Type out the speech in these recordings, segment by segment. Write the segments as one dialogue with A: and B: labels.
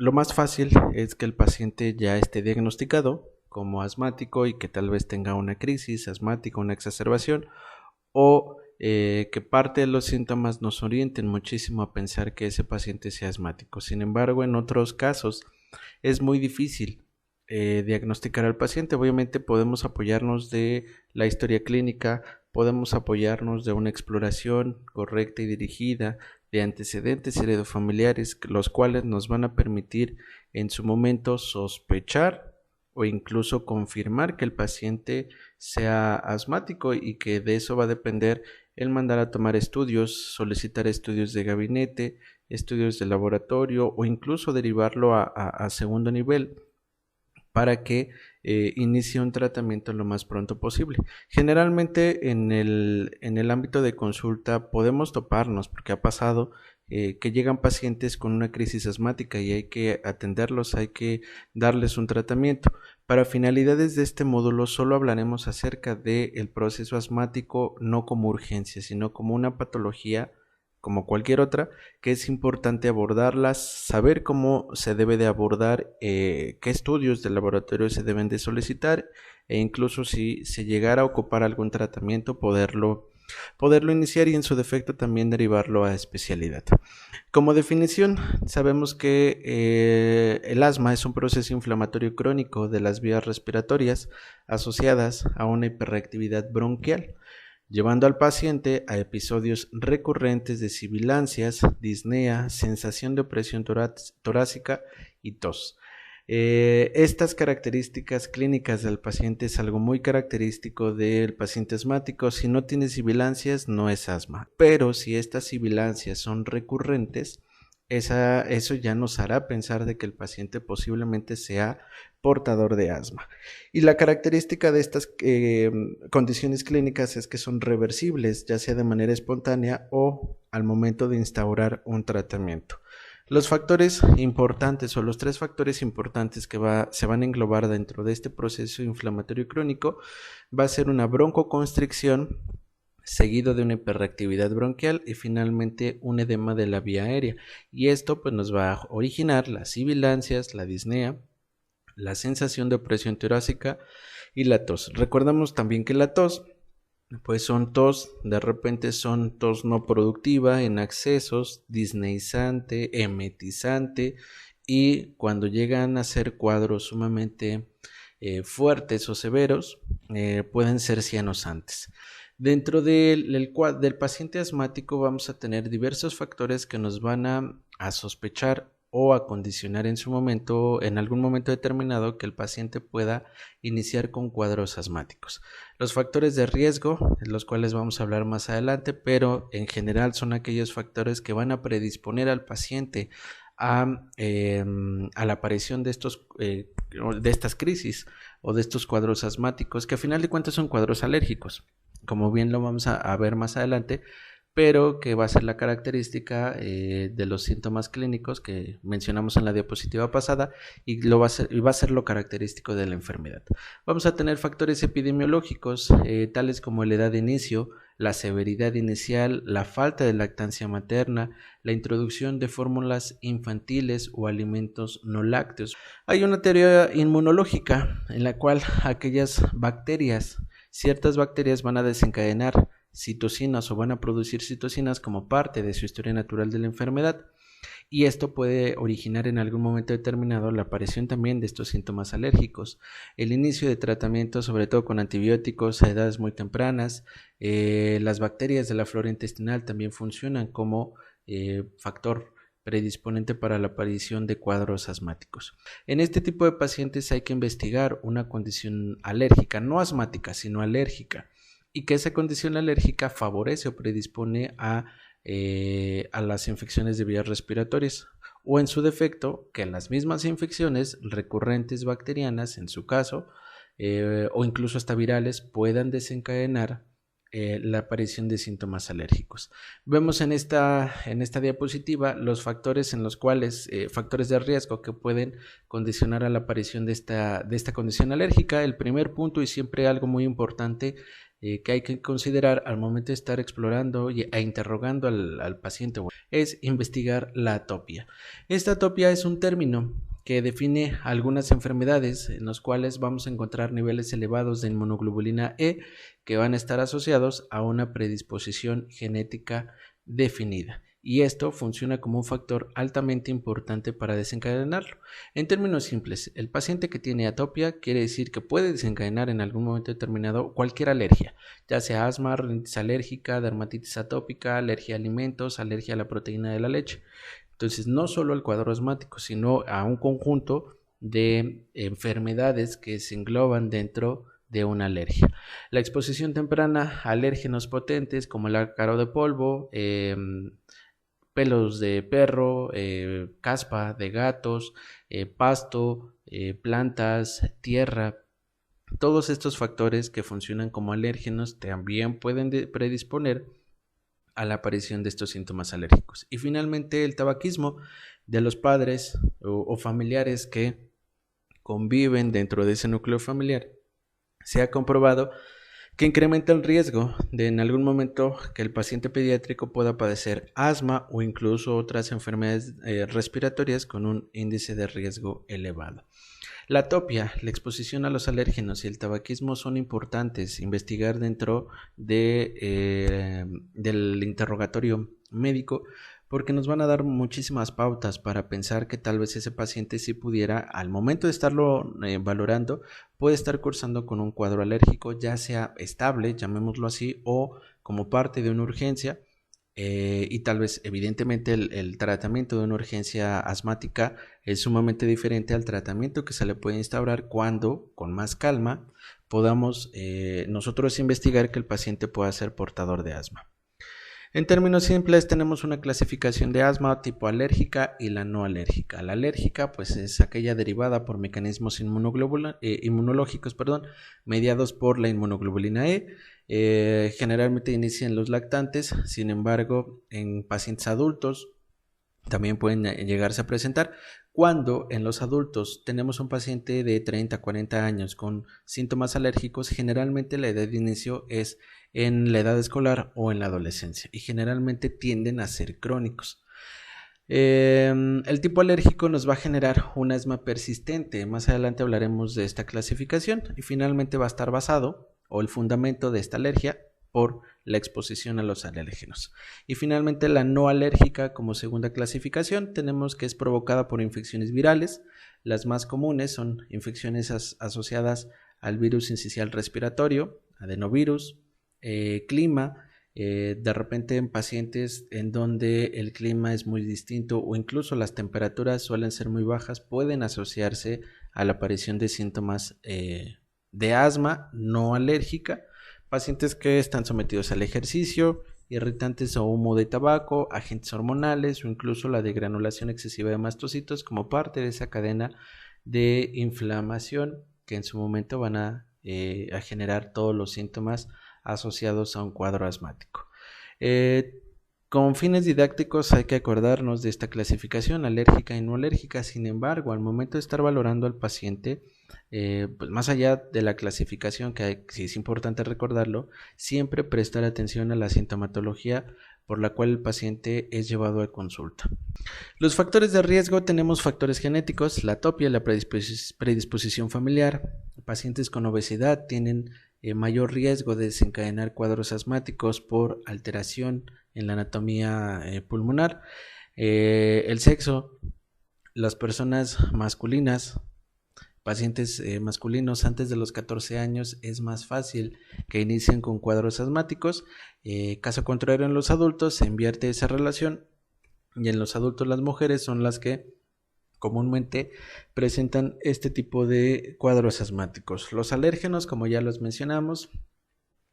A: Lo más fácil es que el paciente ya esté diagnosticado como asmático y que tal vez tenga una crisis asmática, una exacerbación, o que parte de los síntomas nos orienten muchísimo a pensar que ese paciente sea asmático. Sin embargo, en otros casos es muy difícil diagnosticar al paciente. Obviamente podemos apoyarnos de la historia clínica, podemos apoyarnos de una exploración correcta y dirigida de antecedentes heredofamiliares, los cuales nos van a permitir en su momento sospechar o incluso confirmar que el paciente sea asmático, y que de eso va a depender el mandar a tomar estudios, solicitar estudios de gabinete, estudios de laboratorio o incluso derivarlo a segundo nivel para que inicie un tratamiento lo más pronto posible. Generalmente en el ámbito de consulta podemos toparnos, porque ha pasado que llegan pacientes con una crisis asmática y hay que atenderlos, hay que darles un tratamiento. Para finalidades de este módulo solo hablaremos acerca del proceso asmático, no como urgencia, sino como una patología como cualquier otra, que es importante abordarlas, saber cómo se debe de abordar, qué estudios de laboratorio se deben de solicitar, e incluso si se llegara a ocupar algún tratamiento, poderlo iniciar y en su defecto también derivarlo a especialidad. Como definición, sabemos que el asma es un proceso inflamatorio crónico de las vías respiratorias asociadas a una hiperreactividad bronquial, llevando al paciente a episodios recurrentes de sibilancias, disnea, sensación de opresión torácica y tos. Estas características clínicas del paciente es algo muy característico del paciente asmático. Si no tiene sibilancias, no es asma, pero si estas sibilancias son recurrentes, eso ya nos hará pensar de que el paciente posiblemente sea portador de asma. Y la característica de estas condiciones clínicas es que son reversibles, ya sea de manera espontánea o al momento de instaurar un tratamiento. Los factores importantes, o los tres factores importantes que se van a englobar dentro de este proceso inflamatorio crónico, va a ser una broncoconstricción, seguido de una hiperreactividad bronquial y finalmente un edema de la vía aérea. Y esto pues nos va a originar las sibilancias, la disnea, la sensación de opresión torácica y la tos. Recordamos también que la tos pues de repente son tos no productiva, en accesos, disneizante, emetizante, y cuando llegan a ser cuadros sumamente fuertes o severos, pueden ser cianosantes. Dentro del paciente asmático vamos a tener diversos factores que nos van a sospechar o a condicionar en algún momento determinado, que el paciente pueda iniciar con cuadros asmáticos. Los factores de riesgo, de los cuales vamos a hablar más adelante, pero en general son aquellos factores que van a predisponer al paciente a la aparición de estas crisis o de estos cuadros asmáticos, que a final de cuentas son cuadros alérgicos, como bien lo vamos a ver más adelante, pero que va a ser la característica de los síntomas clínicos que mencionamos en la diapositiva pasada, y va a ser lo característico de la enfermedad. Vamos a tener factores epidemiológicos, tales como la edad de inicio, la severidad inicial, la falta de lactancia materna, la introducción de fórmulas infantiles o alimentos no lácteos. Hay una teoría inmunológica en la cual ciertas bacterias van a desencadenar citocinas o van a producir citocinas como parte de su historia natural de la enfermedad, y esto puede originar en algún momento determinado la aparición también de estos síntomas alérgicos. El inicio de tratamiento, sobre todo con antibióticos a edades muy tempranas. Las bacterias de la flora intestinal también funcionan como factor predisponente para la aparición de cuadros asmáticos. En este tipo de pacientes hay que investigar una condición alérgica, no asmática, sino alérgica, y que esa condición alérgica favorece o predispone a las infecciones de vías respiratorias, o en su defecto, que las mismas infecciones recurrentes bacterianas, en su caso, o incluso hasta virales, puedan desencadenar la aparición de síntomas alérgicos. Vemos en esta diapositiva los factores factores de riesgo que pueden condicionar a la aparición de esta condición alérgica. El primer punto, y siempre algo muy importante, que hay que considerar al momento de estar explorando e interrogando al paciente es investigar la atopia. Esta atopia es un término que define algunas enfermedades en las cuales vamos a encontrar niveles elevados de inmunoglobulina E que van a estar asociados a una predisposición genética definida. Y esto funciona como un factor altamente importante para desencadenarlo. En términos simples, el paciente que tiene atopia quiere decir que puede desencadenar en algún momento determinado cualquier alergia, ya sea asma, rinitis alérgica, dermatitis atópica, alergia a alimentos, alergia a la proteína de la leche. Entonces, no solo al cuadro asmático, sino a un conjunto de enfermedades que se engloban dentro de una alergia. La exposición temprana a alérgenos potentes como el ácaro de polvo, pelos de perro, caspa de gatos, pasto, plantas, tierra. Todos estos factores que funcionan como alérgenos también pueden predisponer a la aparición de estos síntomas alérgicos. Y finalmente el tabaquismo de los padres o familiares que conviven dentro de ese núcleo familiar. Se ha comprobado que incrementa el riesgo de en algún momento que el paciente pediátrico pueda padecer asma o incluso otras enfermedades respiratorias con un índice de riesgo elevado. La atopia, la exposición a los alérgenos y el tabaquismo son importantes investigar dentro del interrogatorio médico porque nos van a dar muchísimas pautas para pensar que tal vez ese paciente sí pudiera, al momento de estarlo valorando, puede estar cursando con un cuadro alérgico, ya sea estable, llamémoslo así, o como parte de una urgencia. Y tal vez evidentemente el tratamiento de una urgencia asmática es sumamente diferente al tratamiento que se le puede instaurar cuando con más calma podamos nosotros investigar que el paciente pueda ser portador de asma. En términos simples tenemos una clasificación de asma tipo alérgica y la no alérgica. La alérgica pues es aquella derivada por mecanismos inmunológicos mediados por la inmunoglobulina E. Generalmente inicia en los lactantes, sin embargo en pacientes adultos también pueden llegarse a presentar. Cuando en los adultos tenemos un paciente de 30 a 40 años con síntomas alérgicos, generalmente la edad de inicio es en la edad escolar o en la adolescencia y generalmente tienden a ser crónicos. El tipo alérgico nos va a generar un asma persistente. Más adelante hablaremos de esta clasificación y finalmente va a estar basado o el fundamento de esta alergia por la exposición a los alérgenos. Y finalmente la no alérgica como segunda clasificación tenemos que es provocada por infecciones virales. Las más comunes son infecciones asociadas al virus sincicial respiratorio, adenovirus, clima, de repente en pacientes en donde el clima es muy distinto o incluso las temperaturas suelen ser muy bajas, pueden asociarse a la aparición de síntomas de asma no alérgica. Pacientes que están sometidos al ejercicio, irritantes o humo de tabaco, agentes hormonales o incluso la degranulación excesiva de mastocitos como parte de esa cadena de inflamación que en su momento van a generar todos los síntomas asociados a un cuadro asmático. Con fines didácticos hay que acordarnos de esta clasificación alérgica y no alérgica. Sin embargo, al momento de estar valorando al paciente, pues más allá de la clasificación, que sí es importante recordarlo, siempre prestar atención a la sintomatología por la cual el paciente es llevado a consulta. Los factores de riesgo tenemos factores genéticos, la atopia, la predisposición familiar. Pacientes con obesidad tienen mayor riesgo de desencadenar cuadros asmáticos por alteración en la anatomía pulmonar. El sexo, las personas masculinas, pacientes masculinos antes de los 14 años es más fácil que inicien con cuadros asmáticos. Caso contrario, en los adultos se invierte esa relación y en los adultos las mujeres son las que comúnmente presentan este tipo de cuadros asmáticos. Los alérgenos, como ya los mencionamos,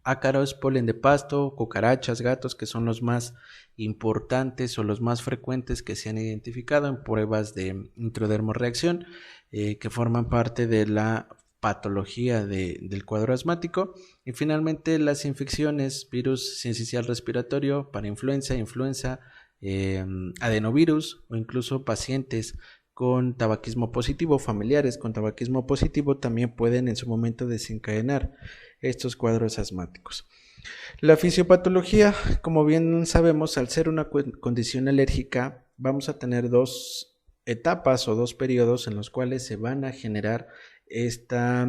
A: ácaros, polen de pasto, cucarachas, gatos, que son los más importantes o los más frecuentes que se han identificado en pruebas de intradermorreacción, que forman parte de la patología del cuadro asmático. Y finalmente las infecciones, virus sincicial respiratorio, parainfluenza, influenza, adenovirus o incluso pacientes con tabaquismo positivo, familiares con tabaquismo positivo también pueden en su momento desencadenar estos cuadros asmáticos. La fisiopatología, como bien sabemos, al ser una condición alérgica, vamos a tener dos etapas o dos periodos en los cuales se van a generar esta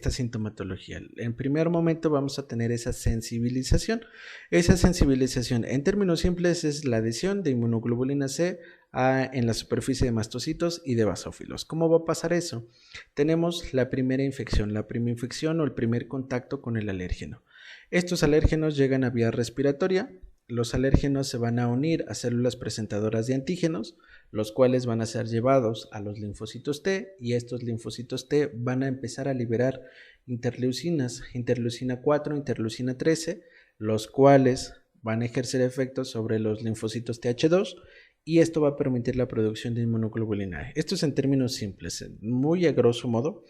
A: sintomatología. En primer momento vamos a tener esa sensibilización. Esa sensibilización, en términos simples, es la adhesión de inmunoglobulina C en la superficie de mastocitos y de basófilos. ¿Cómo va a pasar eso? Tenemos la primera infección o el primer contacto con el alérgeno. Estos alérgenos llegan a vía respiratoria. Los alérgenos se van a unir a células presentadoras de antígenos, los cuales van a ser llevados a los linfocitos T, y estos linfocitos T van a empezar a liberar interleucinas, interleucina 4, interleucina 13, los cuales van a ejercer efectos sobre los linfocitos TH2, y esto va a permitir la producción de inmunoglobulina E. Esto es en términos simples, muy a grosso modo.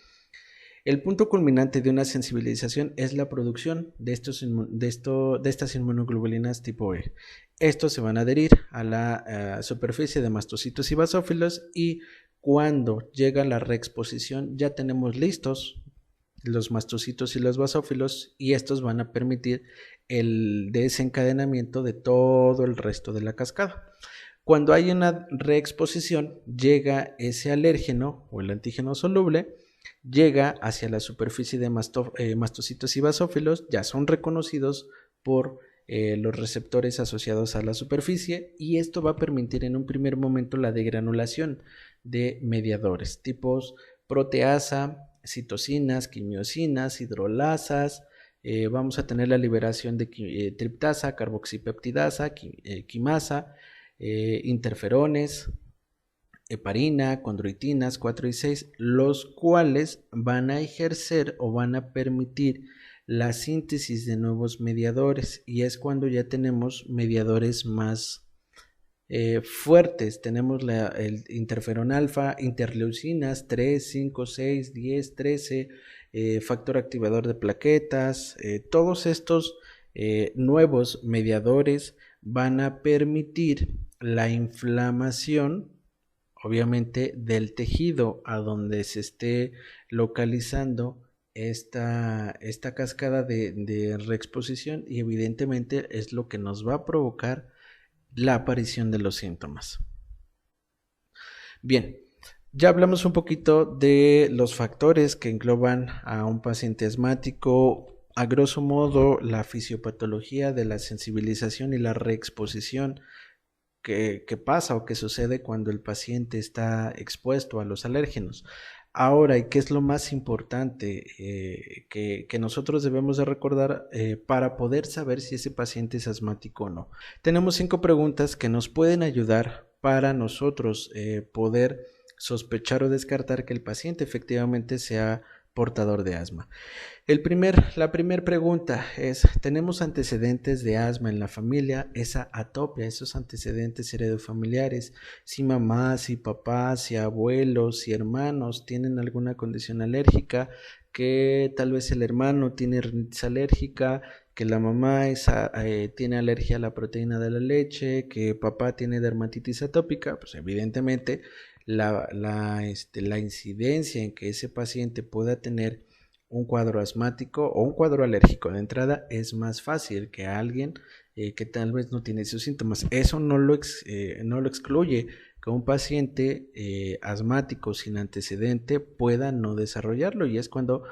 A: El punto culminante de una sensibilización es la producción de estas inmunoglobulinas tipo E. Estos se van a adherir a la superficie de mastocitos y basófilos, y cuando llega la reexposición ya tenemos listos los mastocitos y los basófilos, y estos van a permitir el desencadenamiento de todo el resto de la cascada. Cuando hay una reexposición, llega ese alérgeno o el antígeno soluble, llega hacia la superficie de mastocitos y basófilos, ya son reconocidos por los receptores asociados a la superficie, y esto va a permitir en un primer momento la degranulación de mediadores tipos proteasa, citocinas, quimiosinas, hidrolasas. Vamos a tener la liberación de triptasa, carboxipeptidasa, quimasa, interferones, heparina, condroitinas 4 y 6, los cuales van a ejercer o van a permitir la síntesis de nuevos mediadores, y es cuando ya tenemos mediadores más fuertes. Tenemos el interferón alfa, interleucinas 3, 5, 6, 10, 13, factor activador de plaquetas. Todos estos nuevos mediadores van a permitir la inflamación, obviamente, del tejido a donde se esté localizando esta cascada de reexposición, y evidentemente es lo que nos va a provocar la aparición de los síntomas. Bien, ya hablamos un poquito de los factores que engloban a un paciente asmático. A grosso modo, la fisiopatología de la sensibilización y la reexposición que pasa o que sucede cuando el paciente está expuesto a los alérgenos. Ahora, ¿y qué es lo más importante que nosotros debemos de recordar para poder saber si ese paciente es asmático o no? Tenemos 5 preguntas que nos pueden ayudar para nosotros poder sospechar o descartar que el paciente efectivamente sea portador de asma. La primera pregunta es: ¿tenemos antecedentes de asma en la familia? Esa atopia, esos antecedentes heredofamiliares, si mamá, si papá, si abuelos, si hermanos tienen alguna condición alérgica, que tal vez el hermano tiene rinitis alérgica, que la mamá tiene alergia a la proteína de la leche, que papá tiene dermatitis atópica. Pues evidentemente la incidencia en que ese paciente pueda tener un cuadro asmático o un cuadro alérgico de entrada es más fácil que a alguien que tal vez no tiene esos síntomas. Eso no lo excluye que un paciente asmático sin antecedente pueda no desarrollarlo, y es cuando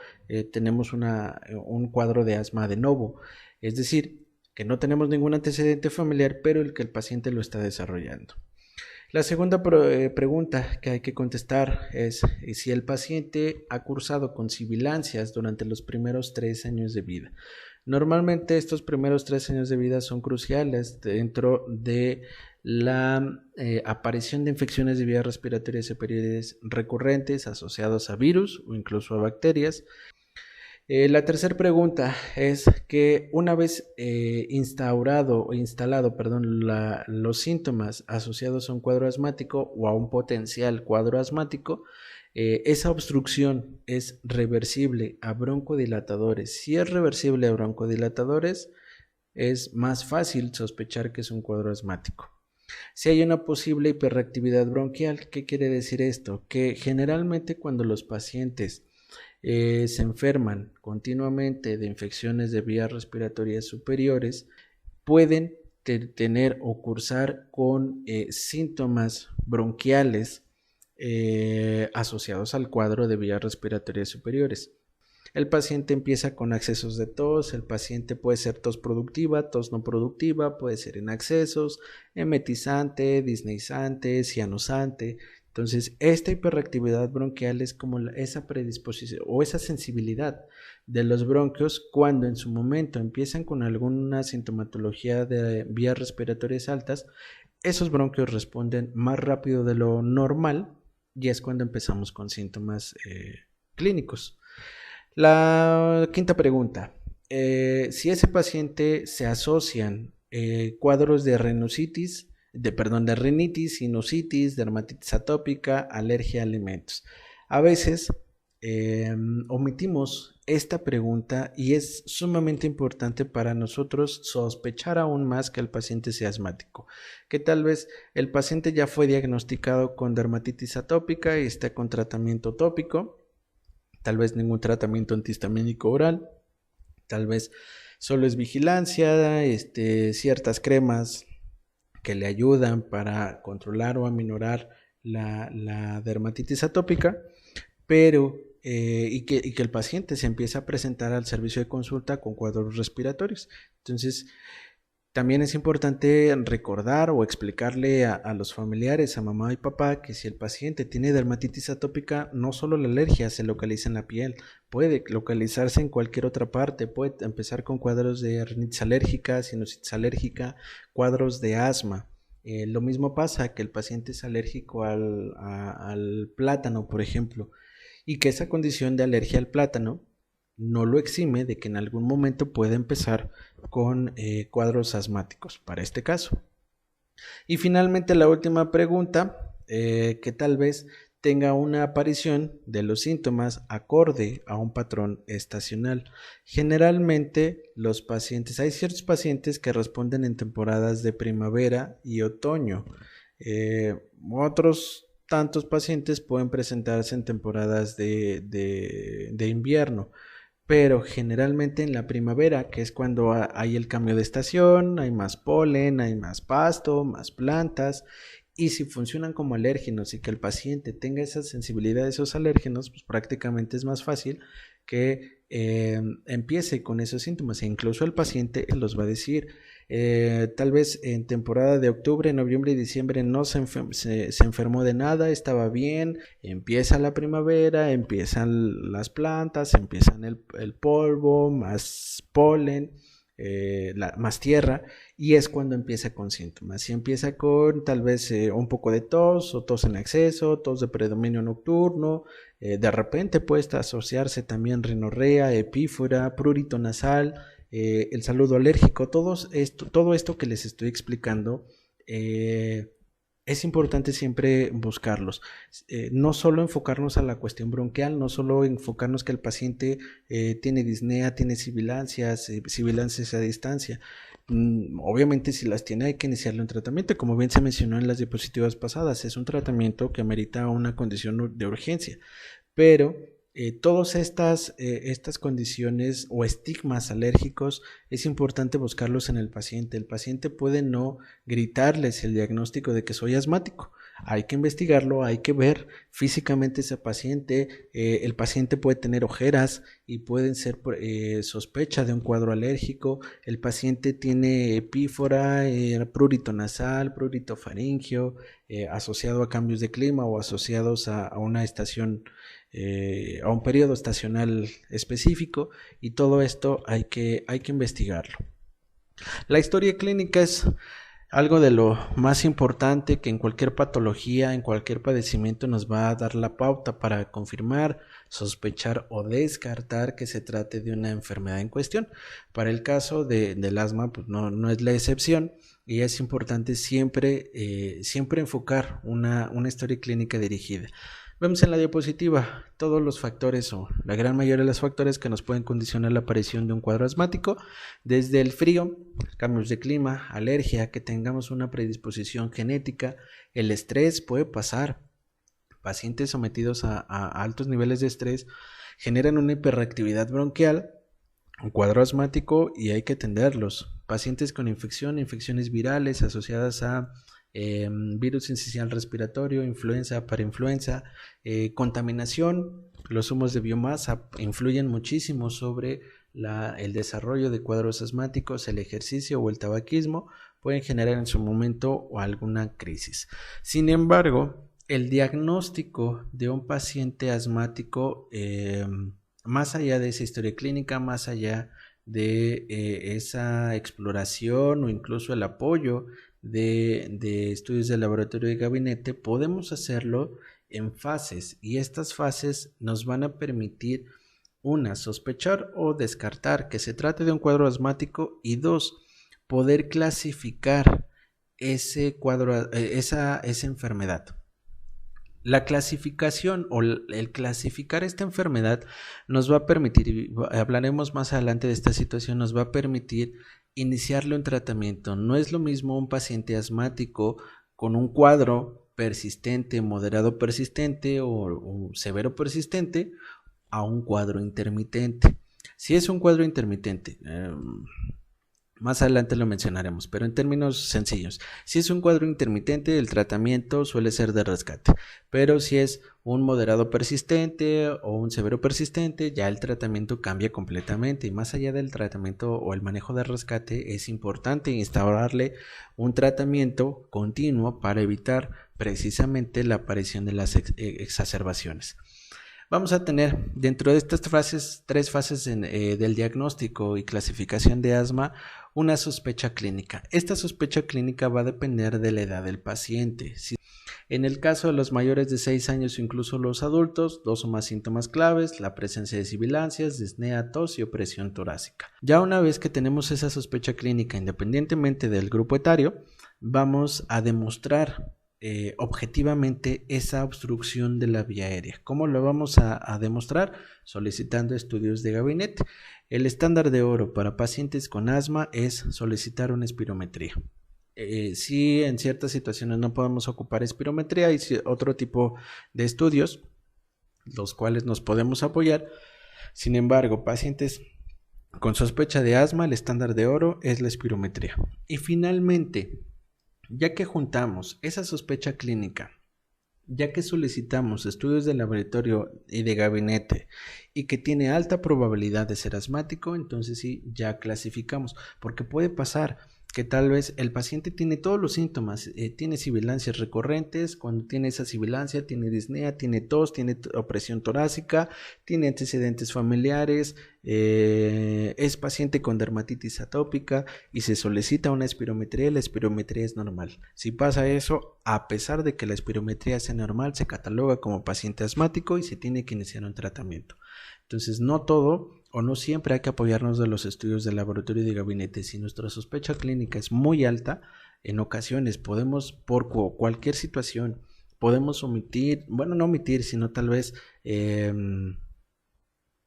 A: tenemos un cuadro de asma de novo, es decir, que no tenemos ningún antecedente familiar, pero el paciente lo está desarrollando. La segunda pregunta que hay que contestar es si el paciente ha cursado con sibilancias durante los primeros 3 años de vida. Normalmente estos primeros 3 años de vida son cruciales dentro de la aparición de infecciones de vías respiratorias superiores recurrentes asociados a virus o incluso a bacterias. La tercera pregunta es que una vez instalado los síntomas asociados a un cuadro asmático o a un potencial cuadro asmático, esa obstrucción es reversible a broncodilatadores. Si es reversible a broncodilatadores, es más fácil sospechar que es un cuadro asmático. Si hay una posible hiperreactividad bronquial, ¿qué quiere decir esto? Que generalmente cuando los pacientes se enferman continuamente de infecciones de vías respiratorias superiores, pueden tener o cursar con síntomas bronquiales asociados al cuadro de vías respiratorias superiores. El paciente empieza con accesos de tos, el paciente puede ser tos productiva, tos no productiva, puede ser en accesos, emetizante, disneizante, cianosante. Entonces, esta hiperactividad bronquial es como esa predisposición o esa sensibilidad de los bronquios cuando en su momento empiezan con alguna sintomatología de vías respiratorias altas, esos bronquios responden más rápido de lo normal y es cuando empezamos con síntomas clínicos. La quinta pregunta, si ese paciente se asocian cuadros de de rinitis, sinusitis, dermatitis atópica, alergia a alimentos. A veces omitimos esta pregunta y es sumamente importante para nosotros sospechar aún más que el paciente sea asmático, que tal vez el paciente ya fue diagnosticado con dermatitis atópica y está con tratamiento tópico, tal vez ningún tratamiento antihistamínico oral, tal vez solo es vigilancia, ciertas cremas que le ayudan para controlar o aminorar la dermatitis atópica, pero y que el paciente se empieza a presentar al servicio de consulta con cuadros respiratorios. Entonces, también es importante recordar o explicarle a los familiares, a mamá y papá, que si el paciente tiene dermatitis atópica, no solo la alergia se localiza en la piel, puede localizarse en cualquier otra parte, puede empezar con cuadros de rinitis alérgica, sinusitis alérgica, cuadros de asma. Lo mismo pasa que el paciente es alérgico al plátano, por ejemplo, y que esa condición de alergia al plátano no lo exime de que en algún momento pueda empezar con cuadros asmáticos para este caso. Y finalmente la última pregunta, que tal vez tenga una aparición de los síntomas acorde a un patrón estacional. Generalmente hay ciertos pacientes que responden en temporadas de primavera y otoño. Otros tantos pacientes pueden presentarse en temporadas de invierno. Pero generalmente en la primavera, que es cuando hay el cambio de estación, hay más polen, hay más pasto, más plantas, y si funcionan como alérgenos y que el paciente tenga esa sensibilidad a esos alérgenos, pues prácticamente es más fácil que empiece con esos síntomas e incluso el paciente los va a decir. Tal vez en temporada de octubre, noviembre y diciembre no se enfermó de nada, estaba bien, empieza la primavera, empiezan las plantas, empiezan el polvo, más polen, más tierra, y es cuando empieza con síntomas. Si empieza con tal vez un poco de tos o tos en exceso, tos de predominio nocturno, de repente puede asociarse también rinorrea, epífora, prurito nasal, el saludo alérgico, todo esto que les estoy explicando, es importante siempre buscarlos. No solo enfocarnos a la cuestión bronquial, no solo enfocarnos que el paciente tiene disnea, tiene sibilancias a distancia. Obviamente si las tiene hay que iniciarle un tratamiento, como bien se mencionó en las diapositivas pasadas, es un tratamiento que amerita una condición de urgencia, pero todas estas condiciones o estigmas alérgicos es importante buscarlos en el paciente. El paciente puede no gritarles el diagnóstico de que soy asmático. Hay que investigarlo, hay que ver físicamente ese paciente. El paciente puede tener ojeras y pueden ser sospecha de un cuadro alérgico. El paciente tiene epífora, prurito nasal, prurito faríngeo, asociado a cambios de clima o asociados a una estación, a un periodo estacional específico, y todo esto hay que investigarlo. La historia clínica es algo de lo más importante que en cualquier patología, en cualquier padecimiento nos va a dar la pauta para confirmar, sospechar o descartar que se trate de una enfermedad en cuestión. Para el caso del asma, pues no es la excepción, y es importante siempre enfocar una historia clínica dirigida. Vemos en la diapositiva todos los factores o la gran mayoría de los factores que nos pueden condicionar la aparición de un cuadro asmático, desde el frío, cambios de clima, alergia, que tengamos una predisposición genética, el estrés puede pasar Pacientes sometidos a altos niveles de estrés generan una hiperreactividad bronquial, un cuadro asmático y hay que atenderlos. Pacientes con infecciones virales asociadas a virus sincicial respiratorio, influenza, parainfluenza, contaminación, los humos de biomasa influyen muchísimo sobre el desarrollo de cuadros asmáticos, el ejercicio o el tabaquismo pueden generar en su momento alguna crisis. Sin embargo, el diagnóstico de un paciente asmático, más allá de esa historia clínica, más allá de esa exploración o incluso el apoyo de estudios de laboratorio de gabinete, podemos hacerlo en fases y estas fases nos van a permitir, una, sospechar o descartar que se trate de un cuadro asmático y dos, poder clasificar ese cuadro, esa enfermedad. La clasificación o el clasificar esta enfermedad nos va a permitir, hablaremos más adelante de esta situación, nos va a permitir iniciarle un tratamiento. No es lo mismo un paciente asmático con un cuadro persistente, moderado persistente o severo persistente a un cuadro intermitente. Si es un cuadro intermitente, más adelante lo mencionaremos, pero en términos sencillos, si es un cuadro intermitente, el tratamiento suele ser de rescate, pero si es un moderado persistente o un severo persistente, ya el tratamiento cambia completamente y más allá del tratamiento o el manejo de rescate, es importante instaurarle un tratamiento continuo para evitar precisamente la aparición de las exacerbaciones. Vamos a tener dentro de estas fases, 3 fases del diagnóstico y clasificación de asma, una sospecha clínica. Esta sospecha clínica va a depender de la edad del paciente. En el caso de los mayores de 6 años o incluso los adultos, 2 o más síntomas claves, la presencia de sibilancias, disnea, tos y opresión torácica. Ya una vez que tenemos esa sospecha clínica, independientemente del grupo etario, vamos a demostrar objetivamente esa obstrucción de la vía aérea. ¿Cómo lo vamos a demostrar? Solicitando estudios de gabinete. El estándar de oro para pacientes con asma es solicitar una espirometría. Si en ciertas situaciones no podemos ocupar espirometría, hay otro tipo de estudios los cuales nos podemos apoyar. Sin embargo, pacientes con sospecha de asma, el estándar de oro es la espirometría. Y finalmente, ya que juntamos esa sospecha clínica, ya que solicitamos estudios de laboratorio y de gabinete y que tiene alta probabilidad de ser asmático, entonces sí, ya clasificamos, porque puede pasar que tal vez el paciente tiene todos los síntomas, tiene sibilancias recurrentes, cuando tiene esa sibilancia tiene disnea, tiene tos, tiene opresión torácica, tiene antecedentes familiares, es paciente con dermatitis atópica y se solicita una espirometría, la espirometría es normal. Si pasa eso, a pesar de que la espirometría sea normal, se cataloga como paciente asmático y se tiene que iniciar un tratamiento. Entonces, no todo o no siempre hay que apoyarnos de los estudios de laboratorio y de gabinete. Si nuestra sospecha clínica es muy alta, en ocasiones podemos, por cualquier situación, podemos omitir, bueno, no omitir, sino tal vez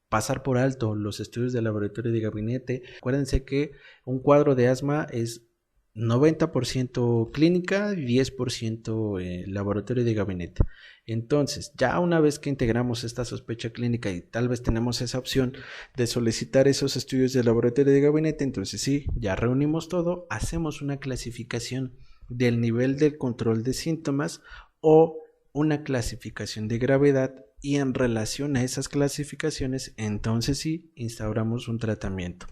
A: pasar por alto los estudios de laboratorio y de gabinete. Acuérdense que un cuadro de asma es 90% clínica y 10% laboratorio de gabinete. Entonces, ya una vez que integramos esta sospecha clínica y tal vez tenemos esa opción de solicitar esos estudios de laboratorio de gabinete, entonces sí, ya reunimos todo, hacemos una clasificación del nivel del control de síntomas o una clasificación de gravedad y en relación a esas clasificaciones, entonces sí, instauramos un tratamiento.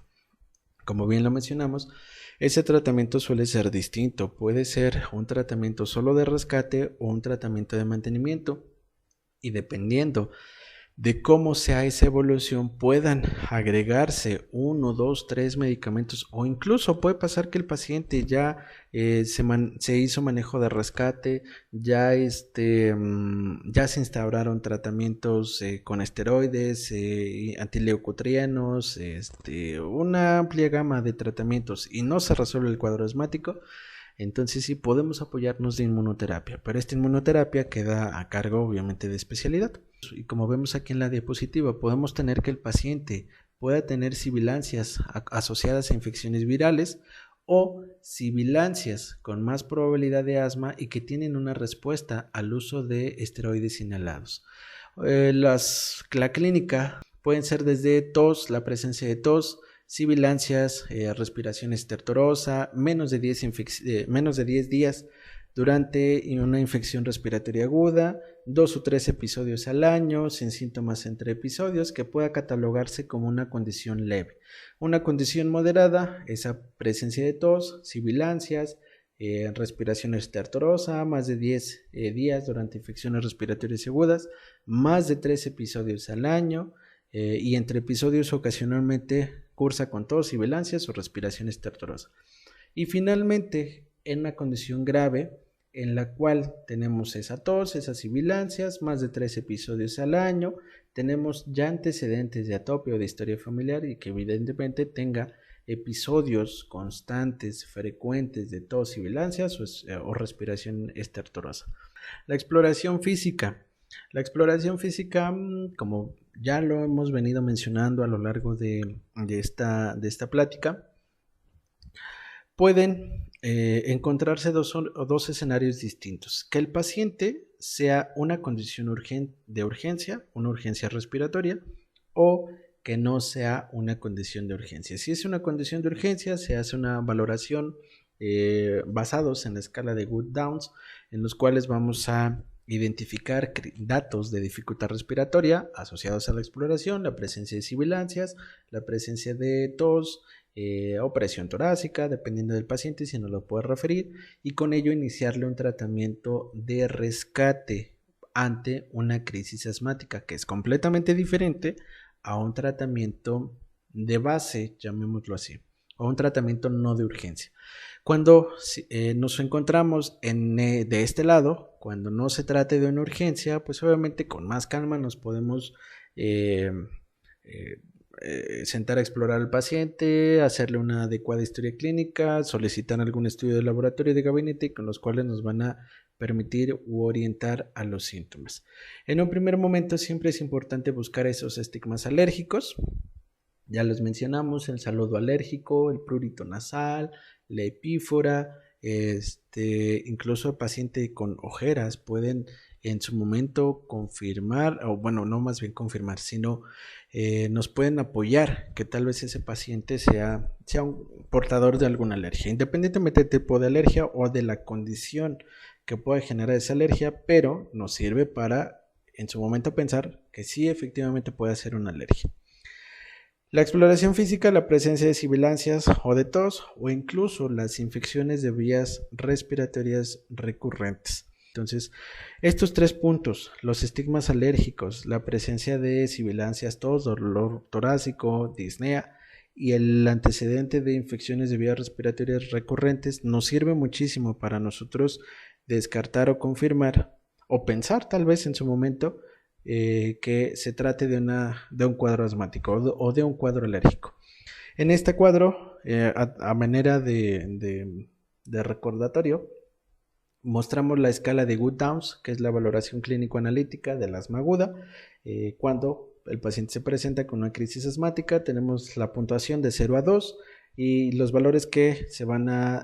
A: Como bien lo mencionamos, ese tratamiento suele ser distinto, puede ser un tratamiento solo de rescate o un tratamiento de mantenimiento y dependiendo de cómo sea esa evolución puedan agregarse 1, 2, 3 medicamentos o incluso puede pasar que el paciente ya se hizo manejo de rescate, ya se instauraron tratamientos con esteroides, antileucotrienos, una amplia gama de tratamientos y no se resuelve el cuadro asmático. Entonces sí podemos apoyarnos de inmunoterapia, pero esta inmunoterapia queda a cargo obviamente de especialidad. Y como vemos aquí en la diapositiva, podemos tener que el paciente pueda tener sibilancias asociadas a infecciones virales o sibilancias con más probabilidad de asma y que tienen una respuesta al uso de esteroides inhalados. La clínica pueden ser desde tos, la presencia de tos, sibilancias, respiración estertorosa, menos de 10 días durante una infección respiratoria aguda, 2 o 3 episodios al año, sin síntomas entre episodios, que pueda catalogarse como una condición leve. Una condición moderada, esa presencia de tos, sibilancias, respiración estertorosa, más de 10 días durante infecciones respiratorias agudas, más de 3 episodios al año, y entre episodios ocasionalmente cursa con tos, sibilancias o respiración estertorosa. Y finalmente, en una condición grave en la cual tenemos esa tos, esas sibilancias, más de 3 episodios al año, tenemos ya antecedentes de atopia o de historia familiar y que evidentemente tenga episodios constantes, frecuentes de tos, sibilancias o respiración estertorosa. La exploración física. La exploración física, como ya lo hemos venido mencionando a lo largo de esta plática, pueden encontrarse dos escenarios distintos. Que el paciente sea una condición de urgencia, una urgencia respiratoria, o que no sea una condición de urgencia. Si es una condición de urgencia, se hace una valoración basados en la escala de Wood-Downs, en los cuales vamos a identificar datos de dificultad respiratoria asociados a la exploración, la presencia de sibilancias, la presencia de tos, o presión torácica, dependiendo del paciente, si nos lo puede referir, y con ello iniciarle un tratamiento de rescate ante una crisis asmática, que es completamente diferente a un tratamiento de base, llamémoslo así, o un tratamiento no de urgencia. Cuando nos encontramos de este lado, cuando no se trate de una urgencia, pues obviamente con más calma nos podemos sentar a explorar al paciente, hacerle una adecuada historia clínica, solicitar algún estudio de laboratorio de gabinete con los cuales nos van a permitir u orientar a los síntomas. En un primer momento siempre es importante buscar esos estigmas alérgicos. Ya los mencionamos, el saludo alérgico, el prurito nasal, la epífora, incluso el paciente con ojeras pueden en su momento confirmar, o bueno, no más bien confirmar, sino nos pueden apoyar que tal vez ese paciente sea un portador de alguna alergia, independientemente del tipo de alergia o de la condición que pueda generar esa alergia, pero nos sirve para en su momento pensar que sí efectivamente puede ser una alergia. La exploración física, la presencia de sibilancias o de tos o incluso las infecciones de vías respiratorias recurrentes. Entonces, estos 3 puntos, los estigmas alérgicos, la presencia de sibilancias, tos, dolor torácico, disnea y el antecedente de infecciones de vías respiratorias recurrentes, nos sirve muchísimo para nosotros descartar o confirmar o pensar tal vez en su momento que se trate de un cuadro asmático o de un cuadro alérgico. En este cuadro, a manera de recordatorio, mostramos la escala de Wood-Downs, que es la valoración clínico-analítica del asma aguda. Cuando el paciente se presenta con una crisis asmática, tenemos la puntuación de 0 a 2 y los valores que se van a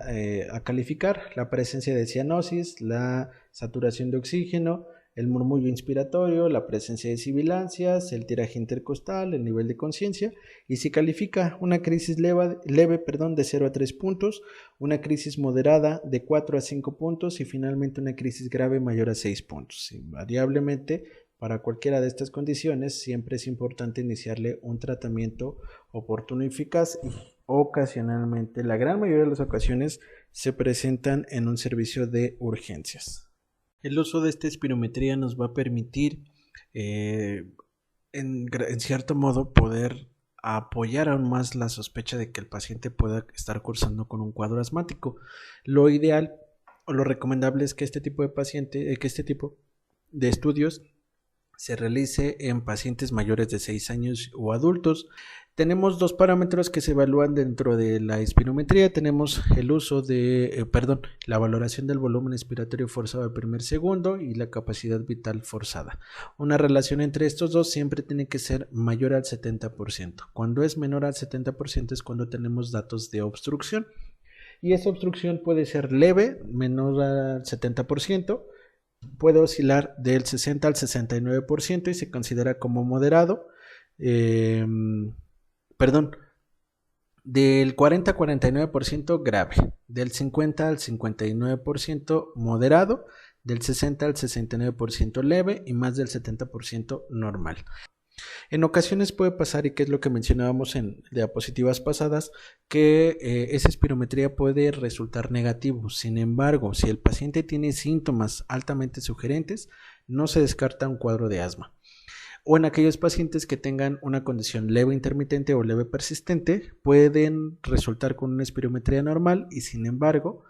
A: calificar: la presencia de cianosis, la saturación de oxígeno, el murmullo inspiratorio, la presencia de sibilancias, el tiraje intercostal, el nivel de conciencia, y se califica una crisis leve de 0 a 3 puntos, una crisis moderada de 4 a 5 puntos y finalmente una crisis grave mayor a 6 puntos. Invariablemente, para cualquiera de estas condiciones, siempre es importante iniciarle un tratamiento oportuno y eficaz, y ocasionalmente, la gran mayoría de las ocasiones, se presentan en un servicio de urgencias. El uso de esta espirometría nos va a permitir, en cierto modo, poder apoyar aún más la sospecha de que el paciente pueda estar cursando con un cuadro asmático. Lo ideal o lo recomendable es que este tipo de estudios se realice en pacientes mayores de 6 años o adultos. Tenemos 2 parámetros que se evalúan dentro de la espirometría. Tenemos el uso la valoración del volumen expiratorio forzado al primer segundo y la capacidad vital forzada. Una relación entre estos dos siempre tiene que ser mayor al 70%. Cuando es menor al 70% es cuando tenemos datos de obstrucción. y esa obstrucción puede ser leve, menor al 70%, puede oscilar del 60 al 69% y se considera como moderado, perdón, del 40 a 49% grave, del 50 al 59% moderado, del 60 al 69% leve y más del 70% normal. En ocasiones puede pasar, y que es lo que mencionábamos en diapositivas pasadas, que esa espirometría puede resultar negativo. Sin embargo, si el paciente tiene síntomas altamente sugerentes, no se descarta un cuadro de asma. O en aquellos pacientes que tengan una condición leve intermitente o leve persistente, pueden resultar con una espirometría normal y sin embargo,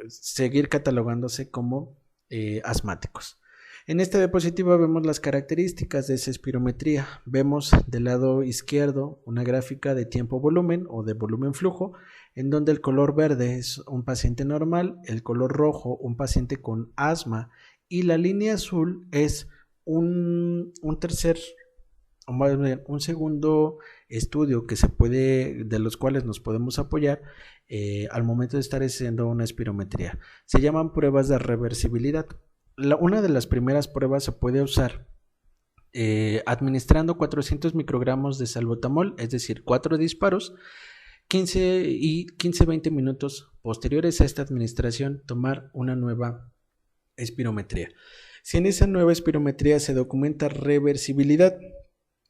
A: seguir catalogándose como asmáticos. En esta diapositiva vemos las características de esa espirometría. Vemos del lado izquierdo una gráfica de tiempo-volumen o de volumen-flujo, en donde el color verde es un paciente normal, el color rojo un paciente con asma y la línea azul es un segundo estudio que de los cuales nos podemos apoyar al momento de estar haciendo una espirometría. Se llaman pruebas de reversibilidad. Una de las primeras pruebas se puede usar administrando 400 microgramos de salbutamol, es decir, 4 disparos, 15-20 minutos posteriores a esta administración, tomar una nueva espirometría. Si en esa nueva espirometría se documenta reversibilidad,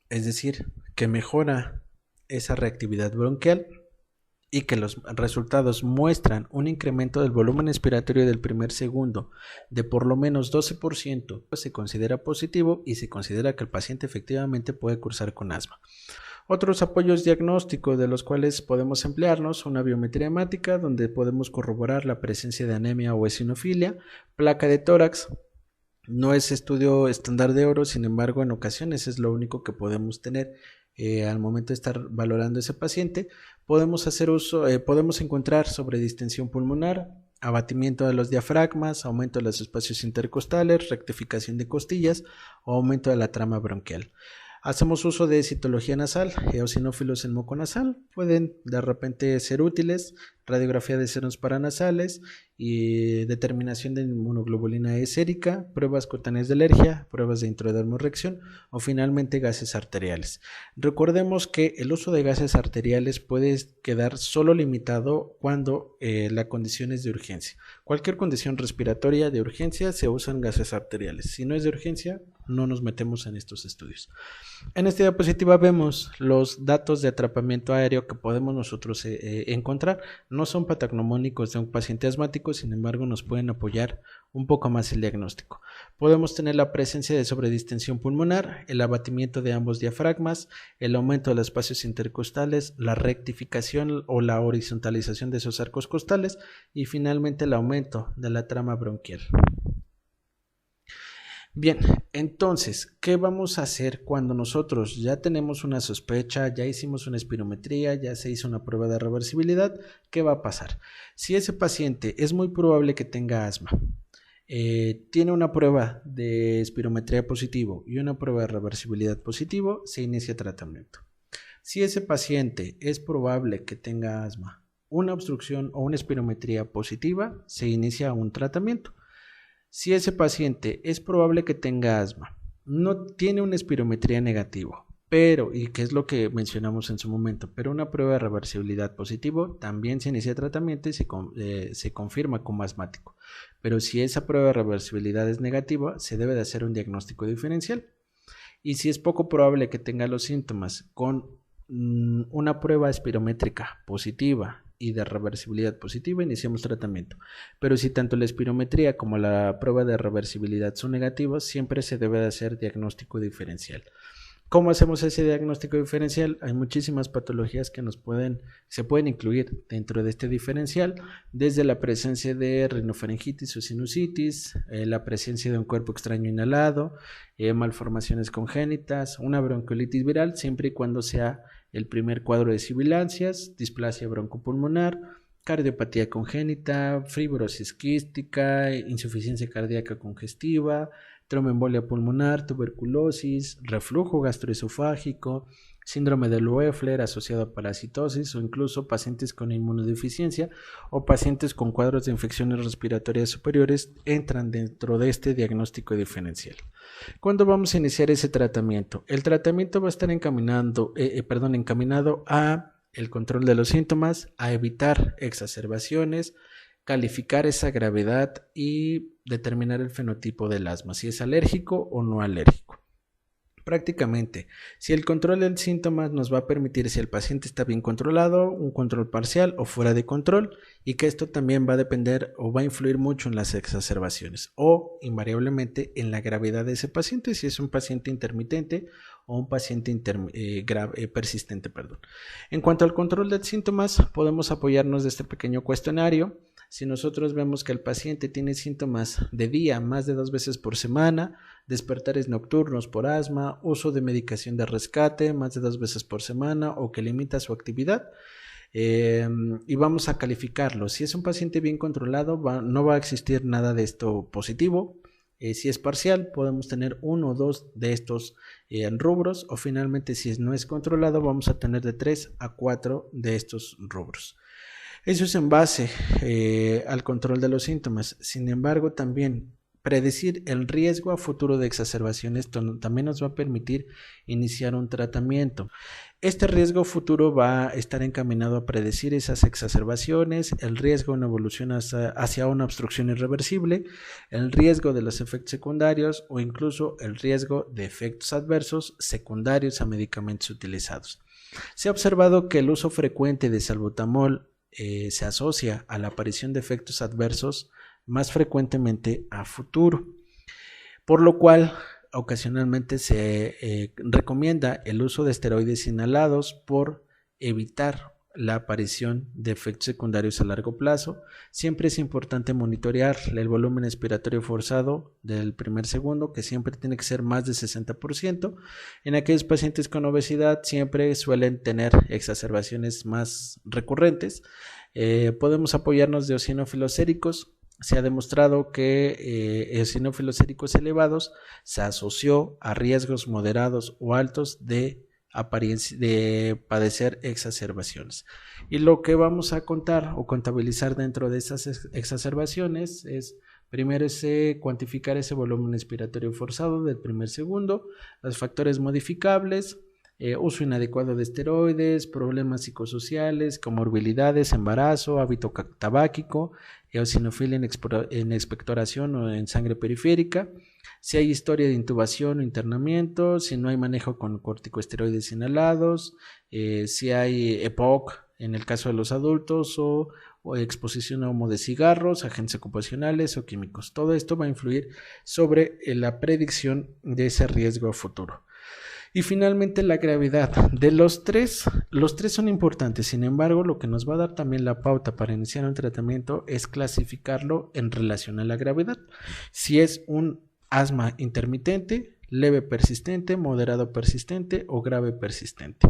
A: es decir, que mejora esa reactividad bronquial y que los resultados muestran un incremento del volumen expiratorio del primer segundo de por lo menos 12%, se considera positivo y se considera que el paciente efectivamente puede cursar con asma. Otros apoyos diagnósticos de los cuales podemos emplearnos, una biometría hemática donde podemos corroborar la presencia de anemia o eosinofilia, placa de tórax. No es estudio estándar de oro, sin embargo, en ocasiones es lo único que podemos tener al momento de estar valorando ese paciente. Podemos encontrar sobredistensión pulmonar, abatimiento de los diafragmas, aumento de los espacios intercostales, rectificación de costillas o aumento de la trama bronquial. Hacemos uso de citología nasal, eosinófilos en moco nasal, pueden de repente ser útiles, radiografía de senos paranasales y determinación de inmunoglobulina E sérica, pruebas cutáneas de alergia, pruebas de intradermorreacción o finalmente gases arteriales. Recordemos que el uso de gases arteriales puede quedar solo limitado cuando la condición es de urgencia. Cualquier condición respiratoria de urgencia se usan gases arteriales. Si no es de urgencia, no nos metemos en estos estudios. En esta diapositiva vemos los datos de atrapamiento aéreo que podemos nosotros encontrar. No son patognomónicos de un paciente asmático, sin embargo nos pueden apoyar un poco más el diagnóstico. Podemos tener la presencia de sobredistensión pulmonar, el abatimiento de ambos diafragmas, el aumento de los espacios intercostales, la rectificación o la horizontalización de esos arcos costales y finalmente el aumento de la trama bronquial. Bien, entonces, ¿qué vamos a hacer cuando nosotros ya tenemos una sospecha, ya hicimos una espirometría, ya se hizo una prueba de reversibilidad? ¿Qué va a pasar? Si ese paciente es muy probable que tenga asma, tiene una prueba de espirometría positivo y una prueba de reversibilidad positivo, se inicia tratamiento. Si ese paciente es probable que tenga asma, una obstrucción o una espirometría positiva, se inicia un tratamiento. Si ese paciente es probable que tenga asma, no tiene una espirometría negativa, y que es lo que mencionamos en su momento, pero una prueba de reversibilidad positivo, también se inicia tratamiento y se confirma como asmático. Pero si esa prueba de reversibilidad es negativa, se debe de hacer un diagnóstico diferencial. Y si es poco probable que tenga los síntomas con una prueba espirométrica positiva y de reversibilidad positiva, iniciamos tratamiento. Pero si tanto la espirometría como la prueba de reversibilidad son negativas, siempre se debe de hacer diagnóstico diferencial. ¿Cómo hacemos ese diagnóstico diferencial? Hay muchísimas patologías que se pueden incluir dentro de este diferencial, desde la presencia de rinofaringitis o sinusitis, la presencia de un cuerpo extraño inhalado, malformaciones congénitas, una bronquiolitis viral, siempre y cuando sea el primer cuadro de sibilancias, displasia broncopulmonar, cardiopatía congénita, fibrosis quística, insuficiencia cardíaca congestiva, tromboembolia pulmonar, tuberculosis, reflujo gastroesofágico, síndrome de Loeffler asociado a parasitosis o incluso pacientes con inmunodeficiencia o pacientes con cuadros de infecciones respiratorias superiores entran dentro de este diagnóstico diferencial. ¿Cuándo vamos a iniciar ese tratamiento? El tratamiento va a estar encaminado a el control de los síntomas, a evitar exacerbaciones, calificar esa gravedad y determinar el fenotipo del asma, si es alérgico o no alérgico. Prácticamente, si el control del síntoma nos va a permitir si el paciente está bien controlado, un control parcial o fuera de control, y que esto también va a depender o va a influir mucho en las exacerbaciones o invariablemente en la gravedad de ese paciente, si es un paciente intermitente o un paciente persistente. En cuanto al control de síntomas, podemos apoyarnos de este pequeño cuestionario. Si nosotros vemos que el paciente tiene síntomas de día más de 2 veces por semana, despertares nocturnos por asma, uso de medicación de rescate más de 2 veces por semana o que limita su actividad, y vamos a calificarlo. Si es un paciente bien controlado, no va a existir nada de esto positivo. Si es parcial, podemos tener 1 o 2 de estos rubros, o finalmente si no es controlado, vamos a tener de 3 a 4 de estos rubros. Eso es en base al control de los síntomas. Sin embargo, también predecir el riesgo a futuro de exacerbaciones también nos va a permitir iniciar un tratamiento. Este riesgo futuro va a estar encaminado a predecir esas exacerbaciones, el riesgo en evolución hacia una obstrucción irreversible, el riesgo de los efectos secundarios o incluso el riesgo de efectos adversos secundarios a medicamentos utilizados. Se ha observado que el uso frecuente de salbutamol se asocia a la aparición de efectos adversos más frecuentemente a futuro, por lo cual ocasionalmente se recomienda el uso de esteroides inhalados por evitar la aparición de efectos secundarios a largo plazo. Siempre es importante monitorear el volumen expiratorio forzado del primer segundo, que siempre tiene que ser más de 60%. En aquellos pacientes con obesidad siempre suelen tener exacerbaciones más recurrentes. Podemos apoyarnos de eosinófilos séricos. Se ha demostrado que eosinófilos séricos elevados se asoció a riesgos moderados o altos de padecer exacerbaciones. Y lo que vamos a contar o contabilizar dentro de esas exacerbaciones es primero cuantificar ese volumen expiratorio forzado del primer segundo, los factores modificables, uso inadecuado de esteroides, problemas psicosociales, comorbilidades, embarazo, hábito tabáquico, eosinofilia en expectoración o en sangre periférica, si hay historia de intubación o internamiento, si no hay manejo con corticosteroides inhalados, si hay EPOC en el caso de los adultos o exposición a humo de cigarros, agentes ocupacionales o químicos. Todo esto va a influir sobre la predicción de ese riesgo a futuro. Y finalmente la gravedad. De los tres son importantes. Sin embargo, lo que nos va a dar también la pauta para iniciar un tratamiento es clasificarlo en relación a la gravedad. Si es un asma intermitente, leve persistente, moderado persistente o grave persistente.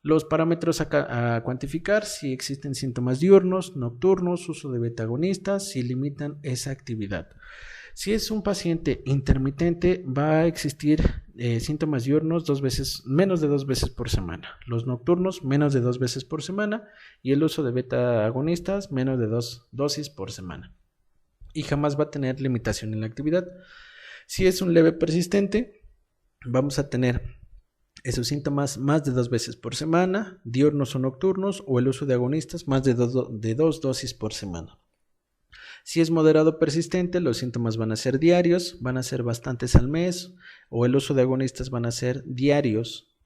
A: Los parámetros a cuantificar: si existen síntomas diurnos, nocturnos, uso de beta-agonistas, si limitan esa actividad. Si es un paciente intermitente, va a existir síntomas diurnos menos de 2 veces por semana, los nocturnos menos de 2 veces por semana y el uso de beta-agonistas menos de 2 dosis por semana. Y jamás va a tener limitación en la actividad. Si es un leve persistente, vamos a tener esos síntomas más de 2 veces por semana, diurnos o nocturnos, o el uso de agonistas más de 2 dosis por semana. Si es moderado persistente, los síntomas van a ser diarios, van a ser bastantes al mes, o el uso de agonistas van a ser diarios,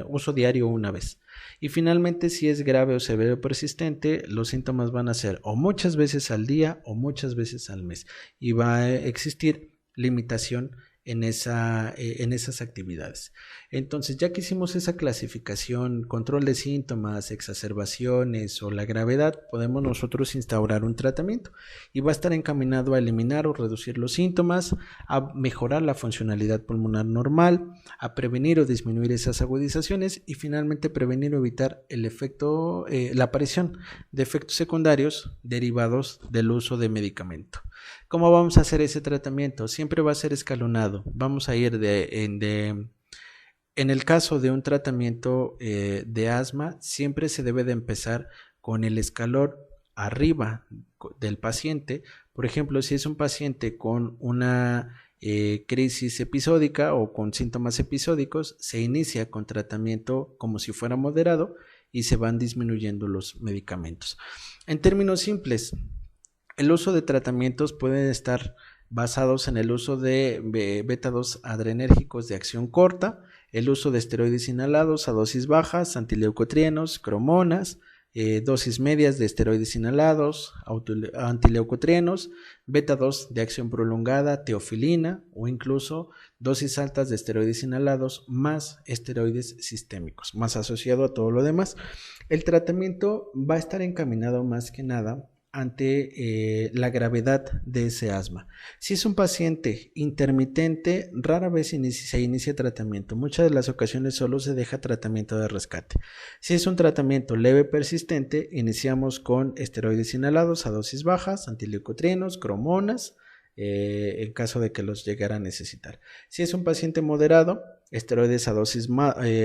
A: uso diario una vez. Y finalmente, si es grave o severo persistente, los síntomas van a ser o muchas veces al día o muchas veces al mes, y va a existir limitación en esas actividades. Entonces, ya que hicimos esa clasificación, control de síntomas, exacerbaciones o la gravedad, podemos nosotros instaurar un tratamiento y va a estar encaminado a eliminar o reducir los síntomas, a mejorar la funcionalidad pulmonar normal, a prevenir o disminuir esas agudizaciones y finalmente prevenir o evitar la aparición de efectos secundarios derivados del uso de medicamento. ¿Cómo vamos a hacer ese tratamiento? Siempre va a ser escalonado. Vamos a ir en el caso de un tratamiento de asma, siempre se debe de empezar con el escalón arriba del paciente. Por ejemplo, si es un paciente con una crisis episódica o con síntomas episódicos, se inicia con tratamiento como si fuera moderado y se van disminuyendo los medicamentos. En términos simples, el uso de tratamientos pueden estar basados en el uso de beta-2 adrenérgicos de acción corta, el uso de esteroides inhalados a dosis bajas, antileucotrienos, cromonas, dosis medias de esteroides inhalados, antileucotrienos, beta-2 de acción prolongada, teofilina o incluso dosis altas de esteroides inhalados más esteroides sistémicos, más asociado a todo lo demás. El tratamiento va a estar encaminado más que nada ante la gravedad de ese asma. Si es un paciente intermitente, rara vez se inicia tratamiento. Muchas de las ocasiones solo se deja tratamiento de rescate. Si es un tratamiento leve persistente, iniciamos con esteroides inhalados a dosis bajas, antileucotrienos, cromonas, en caso de que los llegara a necesitar. Si es un paciente moderado, esteroides a dosis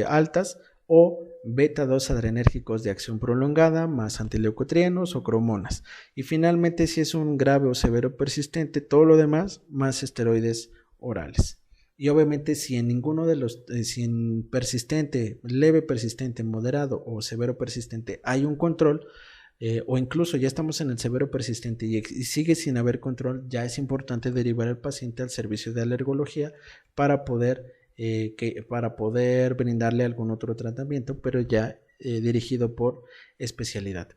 A: altas o beta-2 adrenérgicos de acción prolongada más antileucotrienos o cromonas. Y finalmente, si es un grave o severo persistente, todo lo demás más esteroides orales. Y obviamente si en ninguno de los, si en persistente, leve persistente, moderado o severo persistente hay un control, o incluso ya estamos en el severo persistente y sigue sin haber control, ya es importante derivar al paciente al servicio de alergología para poder brindarle algún otro tratamiento, pero ya dirigido por especialidad.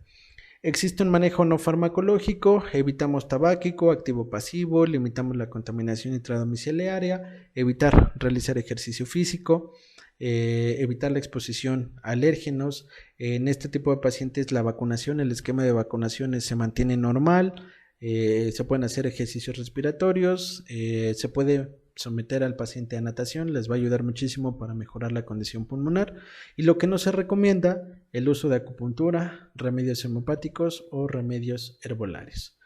A: Existe un manejo no farmacológico, evitamos tabáquico, activo pasivo, limitamos la contaminación intradomiciliaria, evitar realizar ejercicio físico, evitar la exposición a alérgenos. En este tipo de pacientes la vacunación, el esquema de vacunaciones se mantiene normal, se pueden hacer ejercicios respiratorios, se puede someter al paciente a natación, les va a ayudar muchísimo para mejorar la condición pulmonar. Y lo que no se recomienda, el uso de acupuntura, remedios homeopáticos o remedios herbolarios.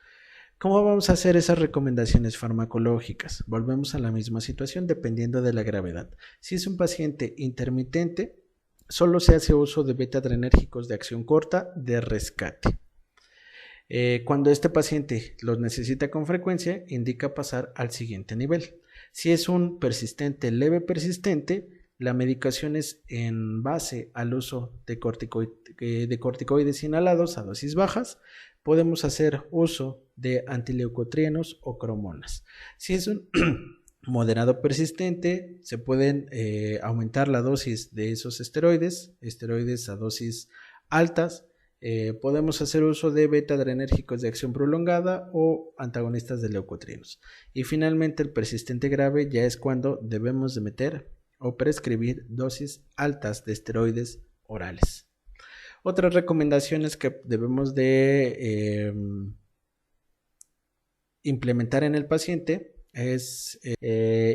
A: ¿Cómo vamos a hacer esas recomendaciones farmacológicas? Volvemos a la misma situación dependiendo de la gravedad. Si es un paciente intermitente, solo se hace uso de beta-adrenérgicos de acción corta de rescate. Cuando este paciente los necesita con frecuencia, indica pasar al siguiente nivel. Si es un persistente leve persistente, la medicación es en base al uso de corticoides inhalados a dosis bajas. Podemos hacer uso de antileucotrienos o cromonas. Si es un moderado persistente, se pueden aumentar la dosis de esos esteroides a dosis altas. Podemos hacer uso de beta-adrenérgicos de acción prolongada o antagonistas de leucotrienos. Y finalmente el persistente grave ya es cuando debemos de meter o prescribir dosis altas de esteroides orales. Otras recomendaciones que debemos de implementar en el paciente es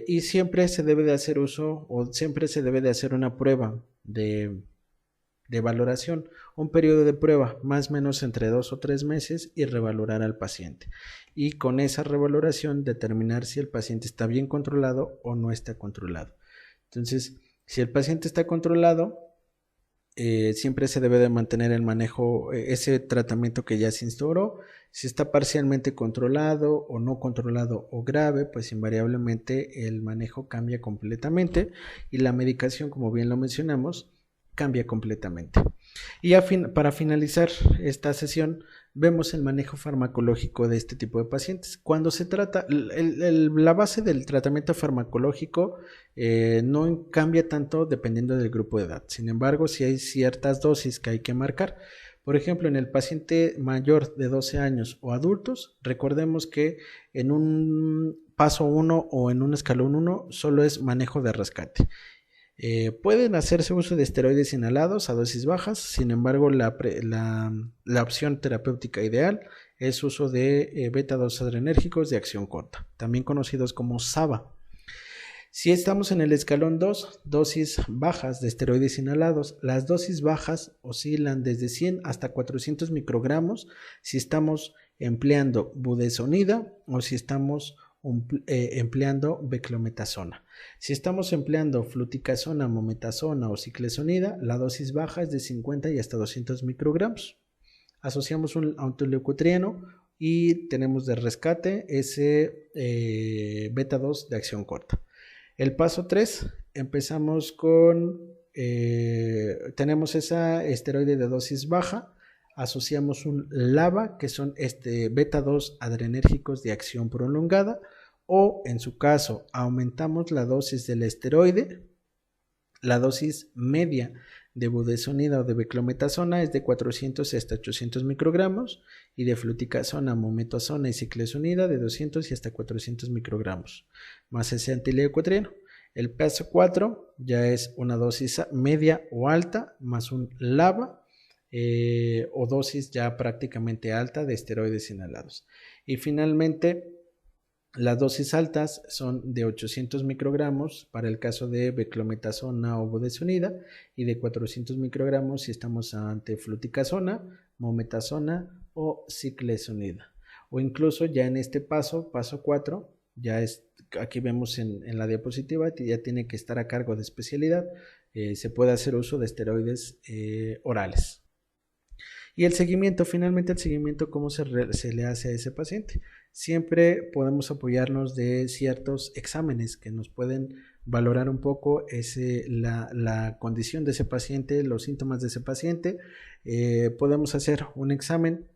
A: y siempre se debe de hacer uso o siempre se debe de hacer una prueba de valoración, un periodo de prueba más o menos entre 2 o 3 meses y revalorar al paciente. Y con esa revaloración determinar si el paciente está bien controlado o no está controlado. Entonces, si el paciente está controlado, siempre se debe de mantener el manejo, ese tratamiento que ya se instauró. Si está parcialmente controlado o no controlado o grave, pues invariablemente el manejo cambia completamente y la medicación, como bien lo mencionamos, cambia completamente. Y para finalizar esta sesión, vemos el manejo farmacológico de este tipo de pacientes. Cuando se trata, la base del tratamiento farmacológico no cambia tanto dependiendo del grupo de edad. Sin embargo, sí hay ciertas dosis que hay que marcar. Por ejemplo, en el paciente mayor de 12 años o adultos, recordemos que en un paso 1 o en un escalón 1 solo es manejo de rescate. Pueden hacerse uso de esteroides inhalados a dosis bajas, sin embargo la opción terapéutica ideal es uso de beta-2 adrenérgicos de acción corta, también conocidos como SABA. Si estamos en el escalón 2, dosis bajas de esteroides inhalados, las dosis bajas oscilan desde 100 hasta 400 microgramos si estamos empleando budesonida o si estamos empleando beclometasona. Si estamos empleando fluticasona, mometasona o ciclesonida, la dosis baja es de 50 y hasta 200 microgramos. Asociamos un autoleucotrieno y tenemos de rescate ese beta 2 de acción corta. El paso 3, empezamos con, tenemos esa esteroide de dosis baja, asociamos un LABA, que son beta 2 adrenérgicos de acción prolongada, o en su caso aumentamos la dosis del esteroide. La dosis media de budesonida o de beclometasona es de 400 hasta 800 microgramos y de fluticasona, mometasona y ciclesonida de 200 y hasta 400 microgramos, más ese antileucotrieno. El paso 4 ya es una dosis media o alta más un LABA, o dosis ya prácticamente alta de esteroides inhalados. Y finalmente, las dosis altas son de 800 microgramos para el caso de beclometasona o budesonida y de 400 microgramos si estamos ante fluticasona, mometasona o ciclesonida. O incluso ya en este paso 4, ya es, aquí vemos en la diapositiva, ya tiene que estar a cargo de especialidad, se puede hacer uso de esteroides orales. Y el seguimiento, finalmente el seguimiento, ¿cómo se le hace a ese paciente? Siempre podemos apoyarnos de ciertos exámenes que nos pueden valorar un poco la condición de ese paciente, los síntomas de ese paciente. Podemos hacer un examen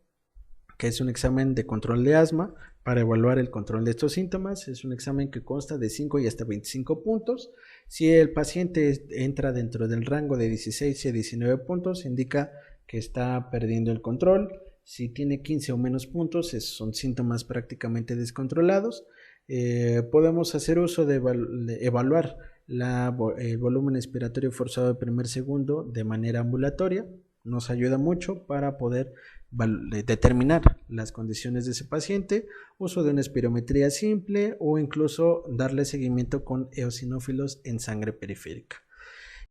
A: que es un examen de control de asma para evaluar el control de estos síntomas. Es un examen que consta de 5 y hasta 25 puntos. Si el paciente entra dentro del rango de 16 y 19 puntos, indica que está perdiendo el control. Si tiene 15 o menos puntos, son síntomas prácticamente descontrolados. Podemos hacer uso de evaluar el volumen expiratorio forzado de primer segundo de manera ambulatoria. Nos ayuda mucho para poder determinar las condiciones de ese paciente, uso de una espirometría simple o incluso darle seguimiento con eosinófilos en sangre periférica.